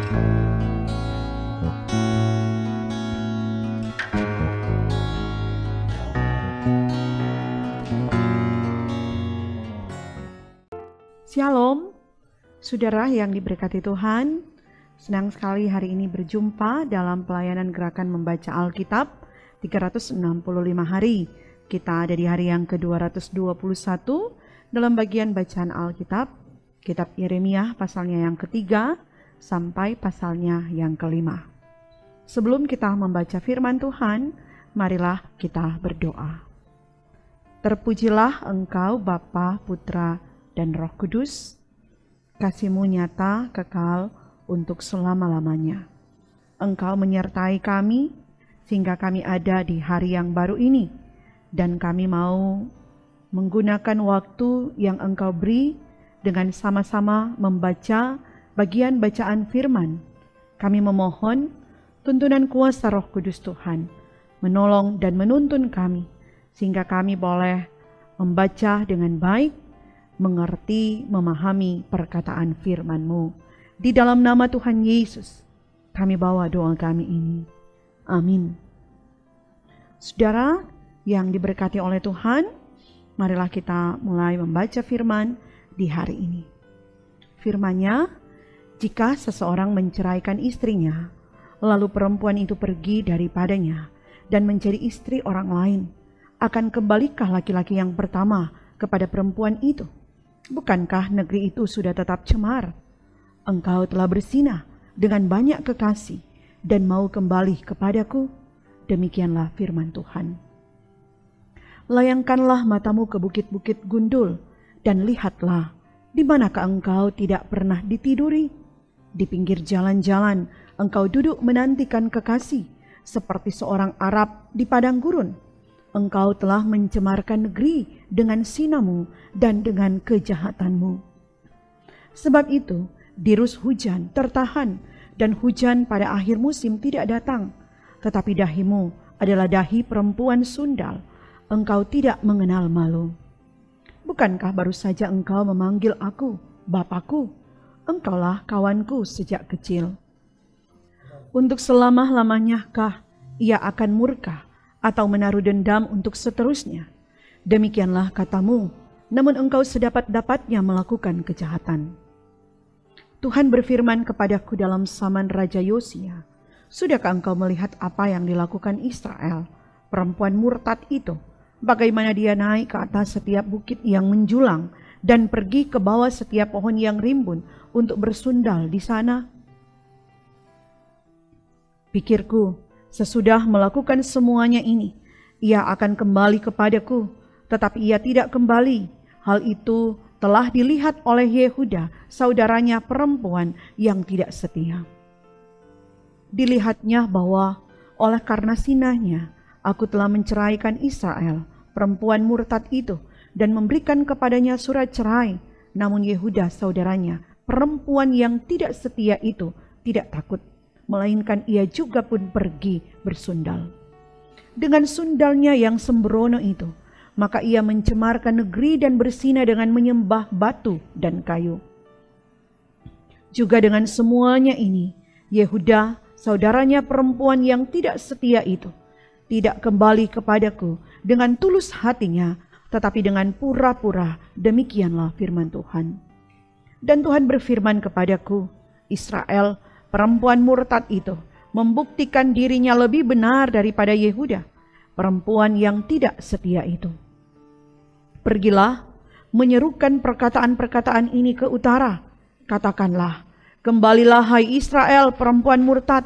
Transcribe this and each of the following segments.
Shalom, saudara yang diberkati Tuhan. Senang sekali hari ini berjumpa dalam pelayanan gerakan membaca Alkitab 365 hari. Kita ada di hari yang ke-221 dalam bagian bacaan Alkitab, kitab Yeremia pasalnya yang ketiga sampai pasalnya yang kelima. Sebelum kita membaca firman Tuhan, marilah kita berdoa. Terpujilah Engkau Bapa, Putra, dan Roh Kudus, kasih-Mu nyata kekal untuk selama-lamanya. Engkau menyertai kami sehingga kami ada di hari yang baru ini, dan kami mau menggunakan waktu yang Engkau beri dengan sama-sama membaca bagian bacaan firman. Kami memohon tuntunan kuasa Roh Kudus Tuhan menolong dan menuntun kami sehingga kami boleh membaca dengan baik, mengerti, memahami perkataan firman-Mu. Di dalam nama Tuhan Yesus, kami bawa doa kami ini. Amin. Saudara yang diberkati oleh Tuhan, marilah kita mulai membaca firman di hari ini. Firman-Nya, jika seseorang menceraikan istrinya, lalu perempuan itu pergi daripadanya dan menjadi istri orang lain, akan kembalikah laki-laki yang pertama kepada perempuan itu? Bukankah negeri itu sudah tetap cemar? Engkau telah bersinah dengan banyak kekasih dan mau kembali kepadaku? Demikianlah firman Tuhan. Layangkanlah matamu ke bukit-bukit gundul dan lihatlah, di manakah engkau tidak pernah ditiduri? Di pinggir jalan-jalan engkau duduk menantikan kekasih, seperti seorang Arab di padang gurun. Engkau telah mencemarkan negeri dengan sinamu dan dengan kejahatanmu. Sebab itu, dirus hujan tertahan dan hujan pada akhir musim tidak datang. Tetapi dahimu adalah dahi perempuan sundal. Engkau tidak mengenal malu. Bukankah baru saja engkau memanggil aku, Bapakku? Engkaulah kawanku sejak kecil. Untuk selama-lamanya kah ia akan murka atau menaruh dendam untuk seterusnya? Demikianlah katamu, namun engkau sedapat-dapatnya melakukan kejahatan. Tuhan berfirman kepadaku dalam zaman Raja Yosia, sudahkah engkau melihat apa yang dilakukan Israel, perempuan murtad itu, bagaimana dia naik ke atas setiap bukit yang menjulang dan pergi ke bawah setiap pohon yang rimbun untuk bersundal di sana? Pikirku, sesudah melakukan semuanya ini, ia akan kembali kepadaku, tetapi ia tidak kembali. Hal itu telah dilihat oleh Yehuda, saudaranya perempuan yang tidak setia. Dilihatnya bahwa oleh karena sinahnya, aku telah menceraikan Israel, perempuan murtad itu, dan memberikan kepadanya surat cerai. Namun Yehuda, saudaranya, perempuan yang tidak setia itu, tidak takut, melainkan ia juga pun pergi bersundal. Dengan sundalnya yang sembrono itu, maka ia mencemarkan negeri dan bersinah dengan menyembah batu dan kayu. Juga dengan semuanya ini, Yehuda, saudaranya perempuan yang tidak setia itu, tidak kembali kepadaku dengan tulus hatinya, tetapi dengan pura-pura. Demikianlah firman Tuhan. Dan Tuhan berfirman kepadaku, Israel, perempuan murtad itu, membuktikan dirinya lebih benar daripada Yehuda, perempuan yang tidak setia itu. Pergilah, menyerukan perkataan-perkataan ini ke utara. Katakanlah, kembalilah hai Israel, perempuan murtad.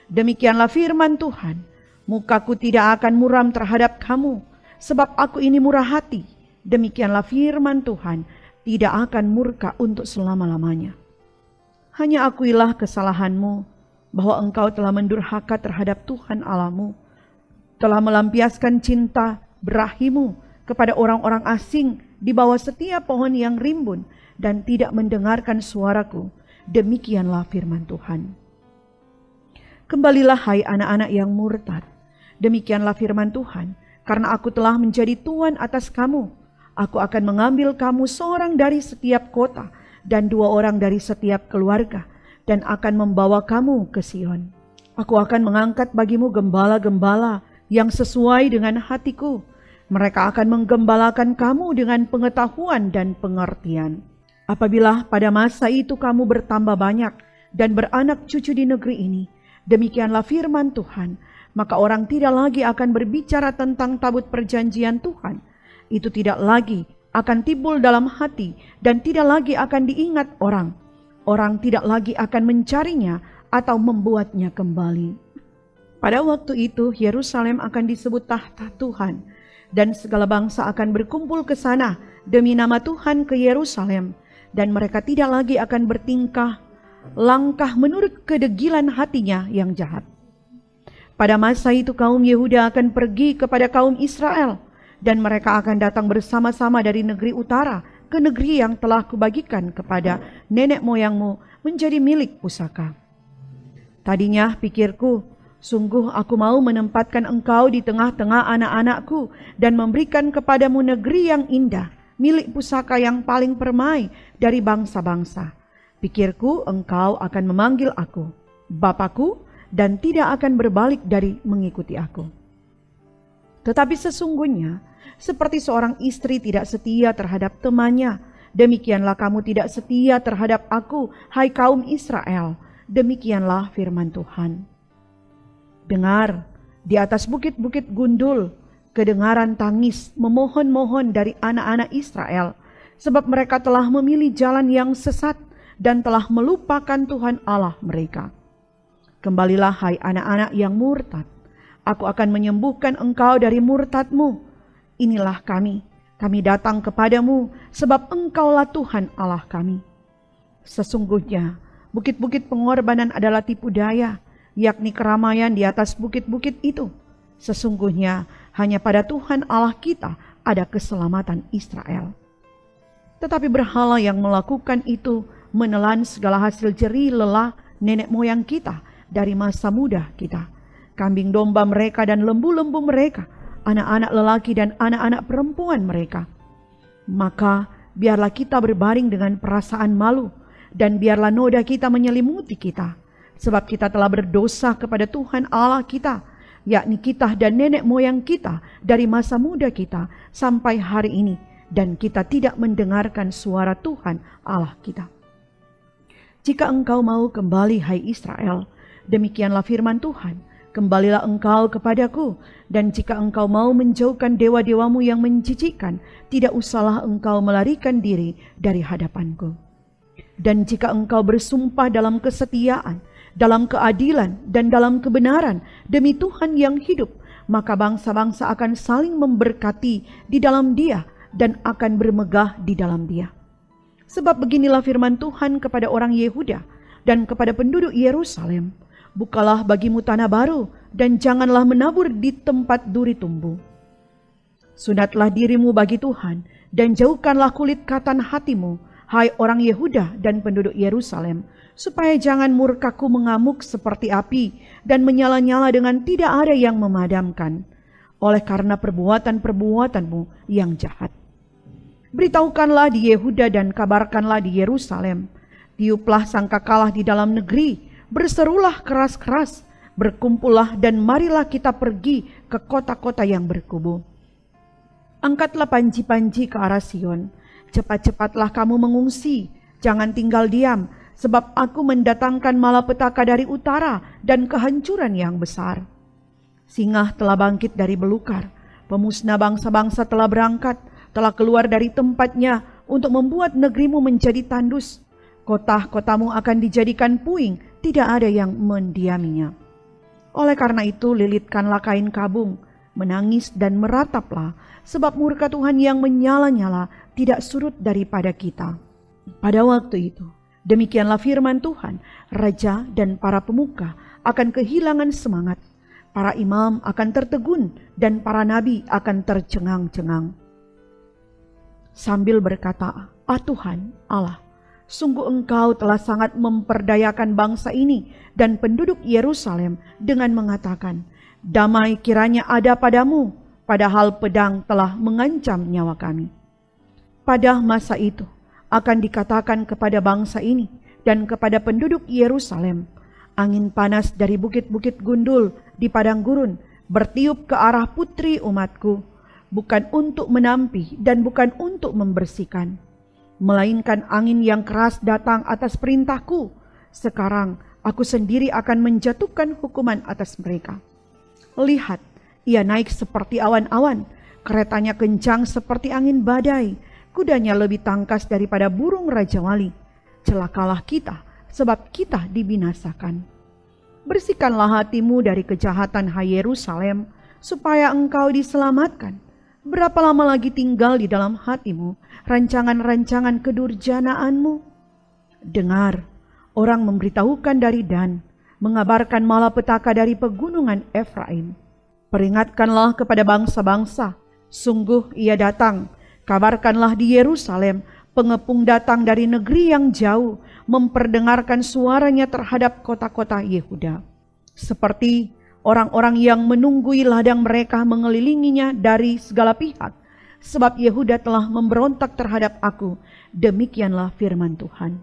Demikianlah firman Tuhan, mukaku tidak akan muram terhadap kamu, sebab aku ini murah hati. Demikianlah firman Tuhan, tidak akan murka untuk selama-lamanya. Hanya akuilah kesalahanmu, bahwa engkau telah mendurhaka terhadap Tuhan Allahmu, telah melampiaskan cinta berahimu kepada orang-orang asing di bawah setiap pohon yang rimbun, dan tidak mendengarkan suaraku. Demikianlah firman Tuhan. Kembalilah hai anak-anak yang murtad. Demikianlah firman Tuhan, karena aku telah menjadi tuan atas kamu. Aku akan mengambil kamu seorang dari setiap kota, dan 2 orang dari setiap keluarga. dan akan membawa kamu ke Sion. Aku akan mengangkat bagimu gembala-gembala yang sesuai dengan hatiku. Mereka akan menggembalakan kamu dengan pengetahuan dan pengertian. Apabila pada masa itu kamu bertambah banyak dan beranak cucu di negeri ini, demikianlah firman Tuhan, maka orang tidak lagi akan berbicara tentang tabut perjanjian Tuhan. Itu tidak lagi akan timbul dalam hati dan tidak lagi akan diingat orang. Orang tidak lagi akan mencarinya atau membuatnya kembali. Pada waktu itu Yerusalem akan disebut tahta Tuhan, dan segala bangsa akan berkumpul ke sana demi nama Tuhan ke Yerusalem, dan mereka tidak lagi akan bertingkah langkah menurut kedegilan hatinya yang jahat. Pada masa itu kaum Yehuda akan pergi kepada kaum Israel, dan mereka akan datang bersama-sama dari negeri utara ke negeri yang telah kubagikan kepada nenek moyangmu menjadi milik pusaka. Tadinya pikirku, sungguh aku mau menempatkan engkau di tengah-tengah anak-anakku dan memberikan kepadamu negeri yang indah, milik pusaka yang paling permai dari bangsa-bangsa. Pikirku engkau akan memanggil aku, Bapakku, dan tidak akan berbalik dari mengikuti aku. Tetapi sesungguhnya, seperti seorang istri tidak setia terhadap temannya, demikianlah kamu tidak setia terhadap aku, hai kaum Israel. Demikianlah firman Tuhan. Dengar, di atas bukit-bukit gundul, kedengaran tangis memohon-mohon dari anak-anak Israel, sebab mereka telah memilih jalan yang sesat dan telah melupakan Tuhan Allah mereka. Kembalilah hai anak-anak yang murtad, aku akan menyembuhkan engkau dari murtadmu. Inilah kami datang kepadamu, sebab engkaulah Tuhan Allah kami. Sesungguhnya, bukit-bukit pengorbanan adalah tipu daya, yakni keramaian di atas bukit-bukit itu. Sesungguhnya, hanya pada Tuhan Allah kita ada keselamatan Israel. Tetapi berhala yang melakukan itu menelan segala hasil jerih lelah nenek moyang kita dari masa muda kita. Kambing domba mereka dan lembu-lembu mereka, anak-anak lelaki dan anak-anak perempuan mereka. Maka biarlah kita berbaring dengan perasaan malu, dan biarlah noda kita menyelimuti kita, sebab kita telah berdosa kepada Tuhan Allah kita, yakni kita dan nenek moyang kita dari masa muda kita sampai hari ini, dan kita tidak mendengarkan suara Tuhan Allah kita. Jika engkau mau kembali, hai Israel, demikianlah firman Tuhan, kembalilah engkau kepadaku, dan jika engkau mau menjauhkan dewa-dewamu yang menjijikkan, tidak usahlah engkau melarikan diri dari hadapanku. Dan jika engkau bersumpah dalam kesetiaan, dalam keadilan, dan dalam kebenaran demi Tuhan yang hidup, maka bangsa-bangsa akan saling memberkati di dalam Dia dan akan bermegah di dalam Dia. Sebab beginilah firman Tuhan kepada orang Yehuda dan kepada penduduk Yerusalem, bukalah bagimu tanah baru, dan janganlah menabur di tempat duri tumbuh. Sunatlah dirimu bagi Tuhan, dan jauhkanlah kulit katan hatimu, hai orang Yehuda dan penduduk Yerusalem, supaya jangan murkaku mengamuk seperti api, dan menyala-nyala dengan tidak ada yang memadamkan, oleh karena perbuatan-perbuatanmu yang jahat. Beritahukanlah di Yehuda dan kabarkanlah di Yerusalem, tiuplah sangkakalah di dalam negeri, berserulah keras-keras, berkumpullah dan marilah kita pergi ke kota-kota yang berkubu. Angkatlah panji-panji ke arah Sion, cepat-cepatlah kamu mengungsi, jangan tinggal diam, sebab aku mendatangkan malapetaka dari utara dan kehancuran yang besar. Singa telah bangkit dari belukar, pemusnah bangsa-bangsa telah berangkat, telah keluar dari tempatnya untuk membuat negerimu menjadi tandus. Kota-kotamu akan dijadikan puing, tidak ada yang mendiaminya. Oleh karena itu lilitkanlah kain kabung, menangis dan merataplah, sebab murka Tuhan yang menyala-nyala tidak surut daripada kita. Pada waktu itu, demikianlah firman Tuhan, raja dan para pemuka akan kehilangan semangat, para imam akan tertegun, dan para nabi akan tercengang-cengang. Sambil berkata, "Ah Tuhan Allah, sungguh engkau telah sangat memperdayakan bangsa ini dan penduduk Yerusalem dengan mengatakan, damai kiranya ada padamu, padahal pedang telah mengancam nyawa kami." Pada masa itu akan dikatakan kepada bangsa ini, dan kepada penduduk Yerusalem, angin panas dari bukit-bukit gundul di padang gurun bertiup ke arah putri umatku, bukan untuk menampi dan bukan untuk membersihkan, melainkan angin yang keras datang atas perintahku. Sekarang aku sendiri akan menjatuhkan hukuman atas mereka. Lihat, ia naik seperti awan-awan, keretanya kencang seperti angin badai, kudanya lebih tangkas daripada burung Raja Wali. Celakalah kita, sebab kita dibinasakan. Bersihkanlah hatimu dari kejahatan, hai Yerusalem, supaya engkau diselamatkan. Berapa lama lagi tinggal di dalam hatimu rancangan-rancangan kedurjanaanmu? Dengar, orang memberitahukan dari Dan, mengabarkan malapetaka dari pegunungan Efraim. Peringatkanlah kepada bangsa-bangsa, sungguh ia datang. Kabarkanlah di Yerusalem, pengepung datang dari negeri yang jauh, memperdengarkan suaranya terhadap kota-kota Yehuda. Seperti orang-orang yang menunggui ladang mereka mengelilinginya dari segala pihak, sebab Yehuda telah memberontak terhadap aku. Demikianlah firman Tuhan.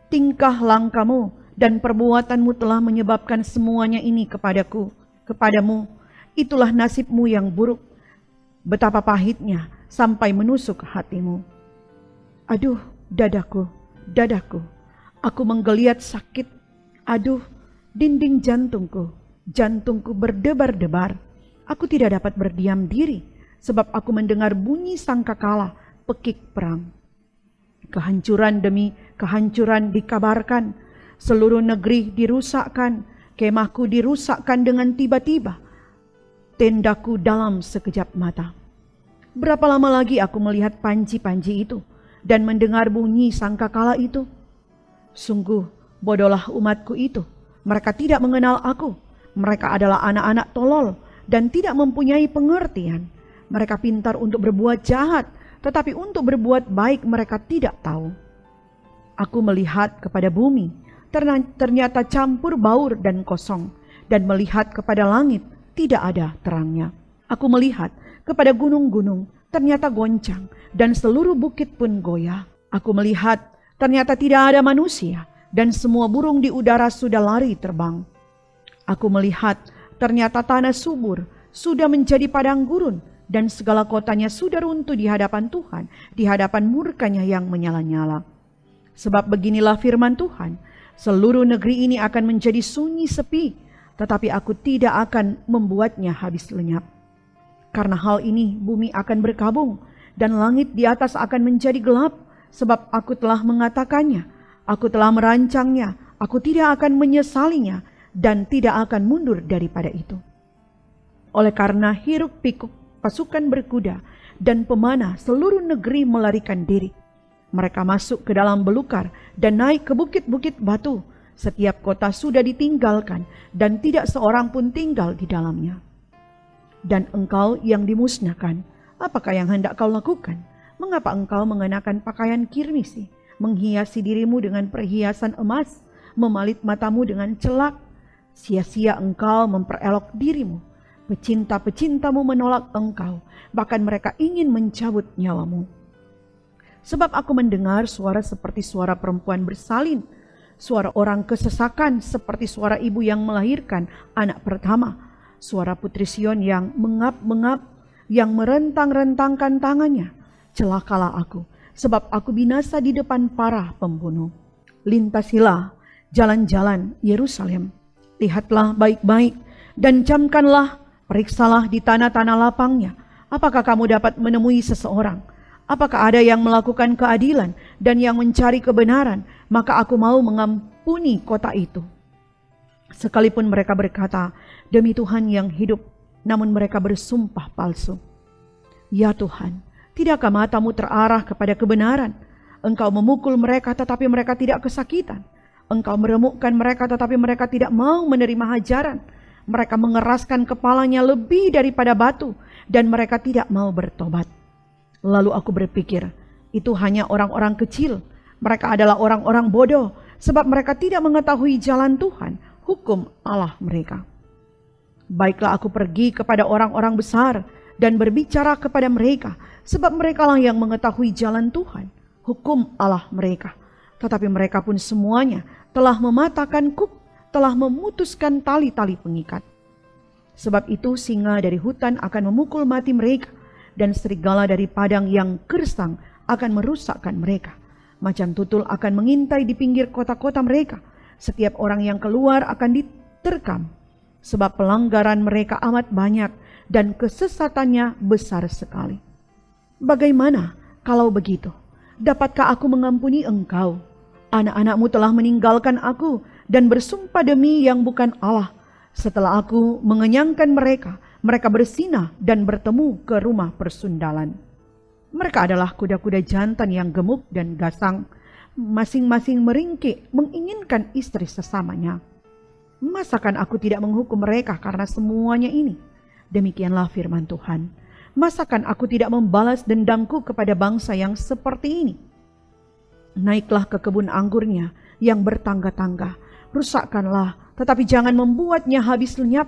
Tingkah langkahmu dan perbuatanmu telah menyebabkan semuanya ini kepadamu. Itulah nasibmu yang buruk. Betapa pahitnya sampai menusuk hatimu. Aduh, dadaku, dadaku, aku menggeliat sakit. Aduh, dinding jantungku berdebar-debar. Aku tidak dapat berdiam diri, sebab aku mendengar bunyi sangkakala, pekik perang. Kehancuran demi kehancuran dikabarkan, seluruh negeri dirusakkan, kemahku dirusakkan dengan tiba-tiba, tendaku dalam sekejap mata. Berapa lama lagi aku melihat panji-panji itu dan mendengar bunyi sangkakala itu? Sungguh bodohlah umatku itu, mereka tidak mengenal aku. Mereka adalah anak-anak tolol dan tidak mempunyai pengertian. Mereka pintar untuk berbuat jahat, tetapi untuk berbuat baik mereka tidak tahu. Aku melihat kepada bumi, ternyata campur baur dan kosong, dan melihat kepada langit, tidak ada terangnya. Aku melihat kepada gunung-gunung, ternyata goncang, dan seluruh bukit pun goyah. Aku melihat, ternyata tidak ada manusia, dan semua burung di udara sudah lari terbang. Aku melihat, ternyata tanah subur sudah menjadi padang gurun, dan segala kotanya sudah runtuh di hadapan Tuhan, di hadapan murkanya yang menyala-nyala. Sebab beginilah firman Tuhan, seluruh negeri ini akan menjadi sunyi sepi, tetapi aku tidak akan membuatnya habis lenyap. Karena hal ini bumi akan berkabung dan langit di atas akan menjadi gelap, sebab aku telah mengatakannya, aku telah merancangnya, aku tidak akan menyesalinya dan tidak akan mundur daripada itu. Oleh karena hiruk pikuk pasukan berkuda dan pemanah seluruh negeri melarikan diri. Mereka masuk ke dalam belukar dan naik ke bukit-bukit batu. Setiap kota sudah ditinggalkan dan tidak seorang pun tinggal di dalamnya. Dan engkau yang dimusnahkan, apakah yang hendak kau lakukan? Mengapa engkau mengenakan pakaian kirmisi, menghiasi dirimu dengan perhiasan emas, memalit matamu dengan celak? Sia-sia engkau memperelok dirimu. Pecinta-pecintamu menolak engkau, bahkan mereka ingin mencabut nyawamu. Sebab aku mendengar suara seperti suara perempuan bersalin, suara orang kesesakan seperti suara ibu yang melahirkan anak pertama, suara putri Sion yang mengap-mengap, yang merentang-rentangkan tangannya. Celakalah aku, sebab aku binasa di depan para pembunuh. Lintasilah jalan-jalan Yerusalem, lihatlah baik-baik dan camkanlah, periksalah di tanah-tanah lapangnya. Apakah kamu dapat menemui seseorang? Apakah ada yang melakukan keadilan dan yang mencari kebenaran? Maka aku mau mengampuni kota itu. Sekalipun mereka berkata, demi Tuhan yang hidup, namun mereka bersumpah palsu. Ya Tuhan, tidakkah matamu terarah kepada kebenaran? Engkau memukul mereka tetapi mereka tidak kesakitan. Engkau meremukkan mereka tetapi mereka tidak mau menerima hajaran. Mereka mengeraskan kepalanya lebih daripada batu dan mereka tidak mau bertobat. Lalu aku berpikir, itu hanya orang-orang kecil. Mereka adalah orang-orang bodoh sebab mereka tidak mengetahui jalan Tuhan, hukum Allah mereka. Baiklah aku pergi kepada orang-orang besar dan berbicara kepada mereka, sebab merekalah yang mengetahui jalan Tuhan, hukum Allah mereka. Tetapi mereka pun semuanya telah mematahkan kuk, telah memutuskan tali-tali pengikat. Sebab itu singa dari hutan akan memukul mati mereka, dan serigala dari padang yang gersang akan merusakkan mereka. Macan tutul akan mengintai di pinggir kota-kota mereka. Setiap orang yang keluar akan diterkam, sebab pelanggaran mereka amat banyak dan kesesatannya besar sekali. Bagaimana kalau begitu? Dapatkah aku mengampuni engkau? Anak-anakmu telah meninggalkan aku dan bersumpah demi yang bukan Allah. Setelah aku mengenyangkan mereka, mereka bersinah dan bertemu ke rumah persundalan. Mereka adalah kuda-kuda jantan yang gemuk dan gasang, masing-masing meringkik menginginkan istri sesamanya. Masakan aku tidak menghukum mereka karena semuanya ini? Demikianlah firman Tuhan. Masakan aku tidak membalas dendamku kepada bangsa yang seperti ini? Naiklah ke kebun anggurnya yang bertangga-tangga, rusakkanlah, tetapi jangan membuatnya habis lenyap.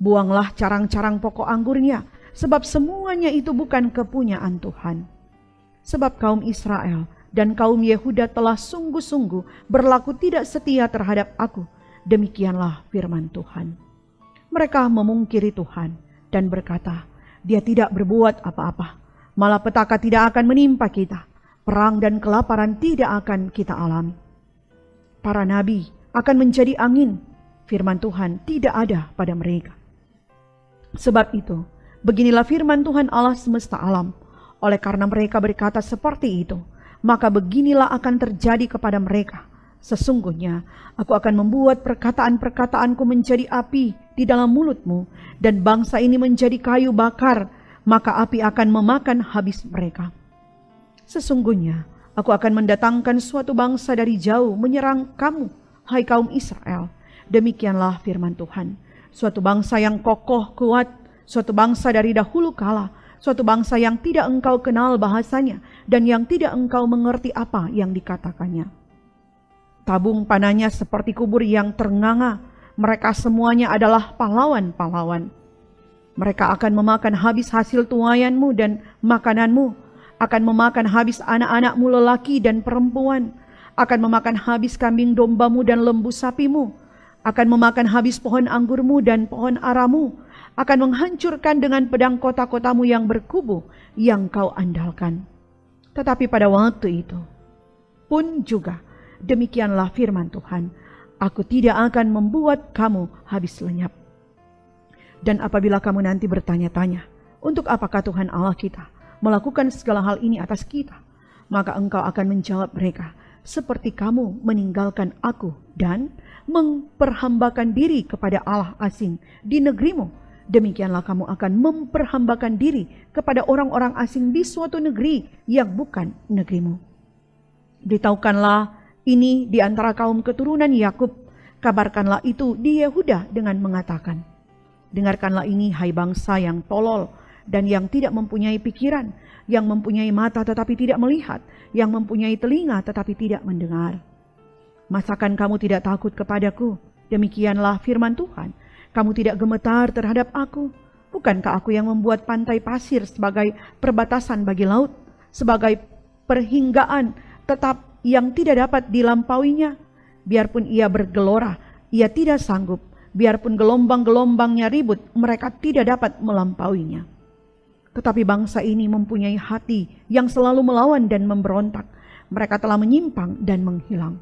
Buanglah carang-carang pokok anggurnya, sebab semuanya itu bukan kepunyaan Tuhan. Sebab kaum Israel dan kaum Yehuda telah sungguh-sungguh berlaku tidak setia terhadap aku. Demikianlah firman Tuhan. Mereka memungkiri Tuhan dan berkata, Dia tidak berbuat apa-apa. Malah petaka tidak akan menimpa kita. Perang dan kelaparan tidak akan kita alami. Para nabi akan menjadi angin. Firman Tuhan tidak ada pada mereka. Sebab itu, beginilah firman Tuhan Allah semesta alam. Oleh karena mereka berkata seperti itu, maka beginilah akan terjadi kepada mereka. Sesungguhnya aku akan membuat perkataan-perkataanku menjadi api di dalam mulutmu, dan bangsa ini menjadi kayu bakar, maka api akan memakan habis mereka. Sesungguhnya aku akan mendatangkan suatu bangsa dari jauh menyerang kamu, hai kaum Israel. Demikianlah firman Tuhan. Suatu bangsa yang kokoh kuat, suatu bangsa dari dahulu kala, suatu bangsa yang tidak engkau kenal bahasanya, dan yang tidak engkau mengerti apa yang dikatakannya. Tabung panahnya seperti kubur yang ternganga. Mereka semuanya adalah pahlawan-pahlawan. Mereka akan memakan habis hasil tuaianmu dan makananmu, akan memakan habis anak-anakmu lelaki dan perempuan, akan memakan habis kambing dombamu dan lembu sapimu, akan memakan habis pohon anggurmu dan pohon aramu, akan menghancurkan dengan pedang kota-kotamu yang berkubu yang kau andalkan. Tetapi pada waktu itu pun juga, demikianlah firman Tuhan, aku tidak akan membuat kamu habis lenyap. Dan apabila kamu nanti bertanya-tanya, untuk apakah Tuhan Allah kita melakukan segala hal ini atas kita? Maka engkau akan menjawab mereka, seperti kamu meninggalkan aku dan memperhambakan diri kepada Allah asing di negerimu, demikianlah kamu akan memperhambakan diri kepada orang-orang asing di suatu negeri yang bukan negerimu. Beritahukanlah ini di antara kaum keturunan Yakub, kabarkanlah itu di Yehuda dengan mengatakan, dengarkanlah ini hai bangsa yang tolol dan yang tidak mempunyai pikiran, yang mempunyai mata tetapi tidak melihat, yang mempunyai telinga tetapi tidak mendengar. Masakan kamu tidak takut kepadaku? Demikianlah firman Tuhan. Kamu tidak gemetar terhadap aku? Bukankah aku yang membuat pantai pasir sebagai perbatasan bagi laut, sebagai perhinggaan tetap yang tidak dapat dilampauinya? Biarpun ia bergelora, ia tidak sanggup. Biarpun gelombang-gelombangnya ribut, mereka tidak dapat melampauinya. Tetapi bangsa ini mempunyai hati yang selalu melawan dan memberontak. Mereka telah menyimpang dan menghilang.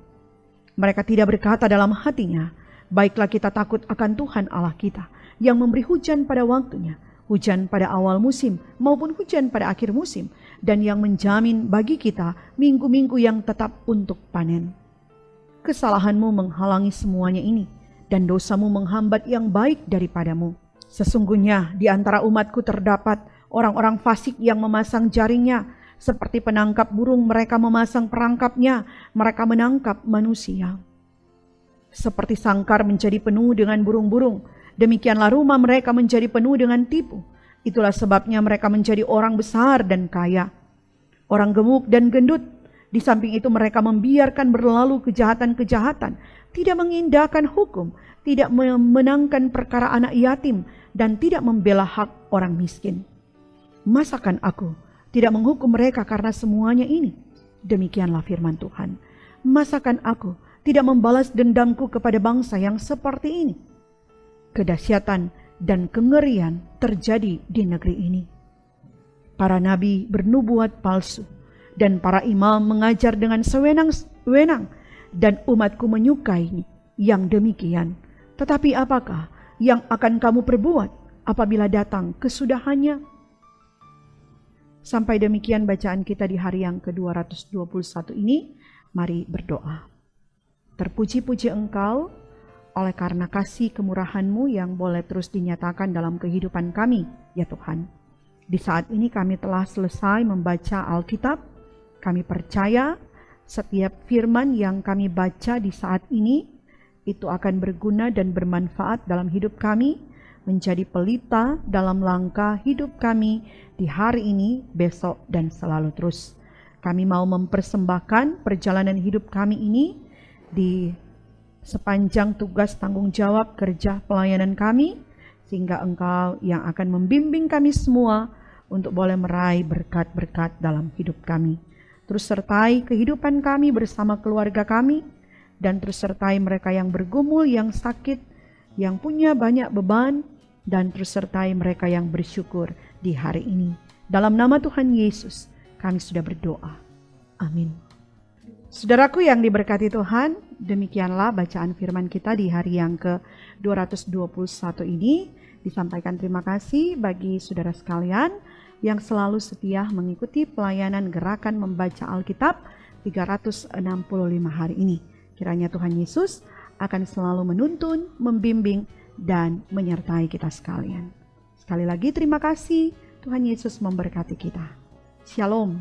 Mereka tidak berkata dalam hatinya, baiklah kita takut akan Tuhan Allah kita, yang memberi hujan pada waktunya, hujan pada awal musim maupun hujan pada akhir musim, dan yang menjamin bagi kita minggu-minggu yang tetap untuk panen. Kesalahanmu menghalangi semuanya ini, dan dosamu menghambat yang baik daripadamu. Sesungguhnya di antara umatku terdapat orang-orang fasik yang memasang jaringnya, seperti penangkap burung mereka memasang perangkapnya, mereka menangkap manusia. Seperti sangkar menjadi penuh dengan burung-burung, demikianlah rumah mereka menjadi penuh dengan tipu. Itulah sebabnya mereka menjadi orang besar dan kaya, orang gemuk dan gendut. Di samping itu mereka membiarkan berlalu kejahatan-kejahatan, tidak mengindahkan hukum, tidak memenangkan perkara anak yatim, dan tidak membela hak orang miskin. Masakan aku tidak menghukum mereka karena semuanya ini? Demikianlah firman Tuhan. masakan aku tidak membalas dendamku kepada bangsa yang seperti ini? Kedahsyatan dan kengerian terjadi di negeri ini. Para nabi bernubuat palsu, dan para imam mengajar dengan sewenang-wenang, dan umatku menyukai yang demikian. Tetapi apakah yang akan kamu perbuat apabila datang kesudahannya? Sampai demikian bacaan kita di hari yang ke-221 ini. Mari berdoa. Terpuji-puji Engkau oleh karena kasih kemurahan-Mu yang boleh terus dinyatakan dalam kehidupan kami, ya Tuhan. Di saat ini kami telah selesai membaca Alkitab. Kami percaya setiap firman yang kami baca di saat ini itu akan berguna dan bermanfaat dalam hidup kami, menjadi pelita dalam langkah hidup kami di hari ini, besok, dan selalu terus. Kami mau mempersembahkan perjalanan hidup kami ini di sepanjang tugas tanggung jawab kerja pelayanan kami, sehingga Engkau yang akan membimbing kami semua untuk boleh meraih berkat-berkat dalam hidup kami. Terus sertai kehidupan kami bersama keluarga kami, dan terus sertai mereka yang bergumul, yang sakit, yang punya banyak beban, dan terus sertai mereka yang bersyukur di hari ini. Dalam nama Tuhan Yesus, kami sudah berdoa. Amin. Saudaraku yang diberkati Tuhan, demikianlah bacaan firman kita di hari yang ke-221 ini. Disampaikan terima kasih bagi saudara sekalian yang selalu setia mengikuti pelayanan gerakan membaca Alkitab 365 hari ini. Kiranya Tuhan Yesus akan selalu menuntun, membimbing, dan menyertai kita sekalian. Sekali lagi terima kasih, Tuhan Yesus memberkati kita. Shalom.